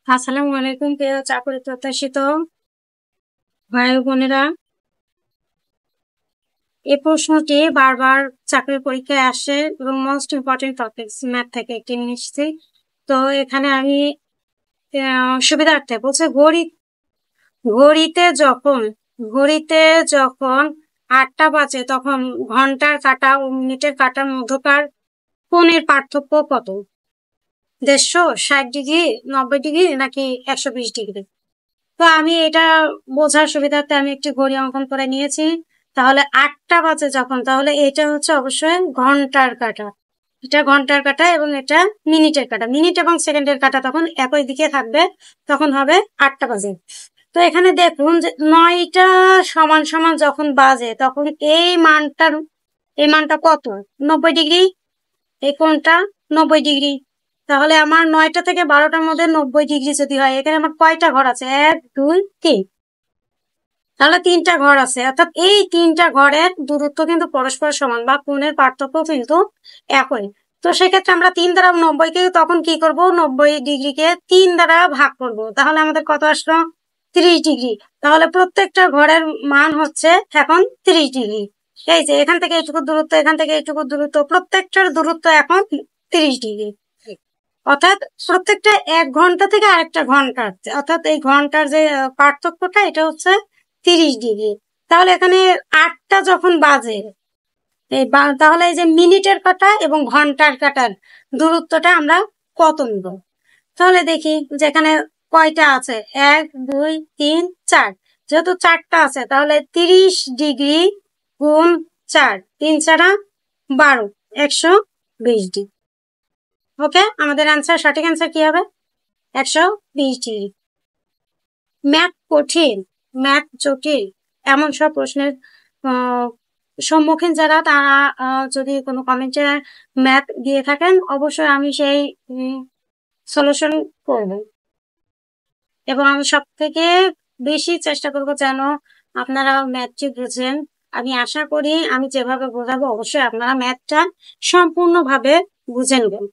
আসসালামু আলাইকুম প্রিয় চাকরি প্রত্যাশিত ভাই ও বোনেরা। এই প্রশ্নটি বারবার চাকরির পরীক্ষায় আসে এবং মোস্ট ইম্পর্টেন্ট টপিকস ম্যাথ থেকে একটি নিচ্ছি। তো এখানে আমি সুবিধার্থে বলছে ঘড়িতে যখন ঘড়িতে যখন 8টা বাজে তখন ঘন্টার কাঁটা ও মিনিটের কাঁটার মধ্যকার কোণের পার্থক্য কত? 160 ডিগ্রি, 90 ডিগ্রি নাকি 120 ডিগ্রি? তো আমি এটা বোঝার সুবিধার্থে আমি একটি ঘড়ি অঙ্কন করে নিয়েছি। তাহলে 8টা বাজে যখন, তাহলে এটা হচ্ছে অবশ্যই ঘন্টার কাঁটা, এটা ঘন্টার কাঁটা এবং এটা মিনিটের কাঁটা। মিনিট এবং সেকেন্ডের কাঁটা তখন একই দিকে থাকবে, তখন হবে 8টা বাজে। তো এখানে দেখুন যে 9টা সমান সমান যখন বাজে তখন এই মানটা কত? 90 ডিগ্রি। এই কোণটা 90 ডিগ্রি। তাহলে আমার 9টা থেকে 12টার মধ্যে 90 ডিগ্রি যদি হয়, এখানে আমার কয়টা ঘর আছে? 1 2 3। তাহলে 3টা ঘর আছে, অর্থাৎ এই 3টা ঘরের দূরত্ব কিন্তু পরস্পর সমান বা কোণের পার্থক্য কিন্তু একই। তো সেক্ষেত্রে আমরা 3 দ্বারা 90কে তখন কি করব? 90 ডিগ্রিকে 3 দ্বারা ভাগ করব। তাহলে আমাদের কত আসলো? 30 ডিগ্রি। তাহলে প্রত্যেকটা ঘরের মান হচ্ছে এখন 30 ডিগ্রি। এই যে এখান থেকে এইটুকু দূরত্ব, এখান থেকে এইটুকু দূরত্ব, প্রত্যেকটার দূরত্ব এখন 30 ডিগ্রি। অর্থাৎ প্রত্যেকটা 1 ঘন্টা থেকে আরেকটা ঘন্টা, অর্থাৎ এই ঘন্টার যে পার্থক্যটা এটা হচ্ছে 30 ডিগ্রি। তাহলে এখানে 8টা যখন বাজে, তাহলে এই যে মিনিটের কাঁটা এবং ঘন্টার কাঁটার দূরত্বটা আমরা কত নিব? তাহলে দেখি যেখানে কয়টা আছে, 1 2 3 4। যেহেতু 4টা আছে তাহলে 30 ডিগ্রি গুণ 4, 3 4 12, 120 ডিগ্রি। ওকে, আমাদের সঠিক অ্যান্সার কি হবে? 120 ডিগ্রি। ম্যাথ কঠিন, ম্যাথ জটিল, এমন সব প্রশ্নের সম্মুখীন যারা, তারা যদি কোনো কমেন্টে ম্যাথ দিয়ে থাকেন, অবশ্যই আমি সেই সলিউশন করব এবং আমি সব থেকে বেশি চেষ্টা করব যেন আপনারা ম্যাথটি বুঝেন। আমি আশা করি আমি যেভাবে বোঝাবো অবশ্যই আপনারা ম্যাথটা সম্পূর্ণভাবে বুঝে নেবেন।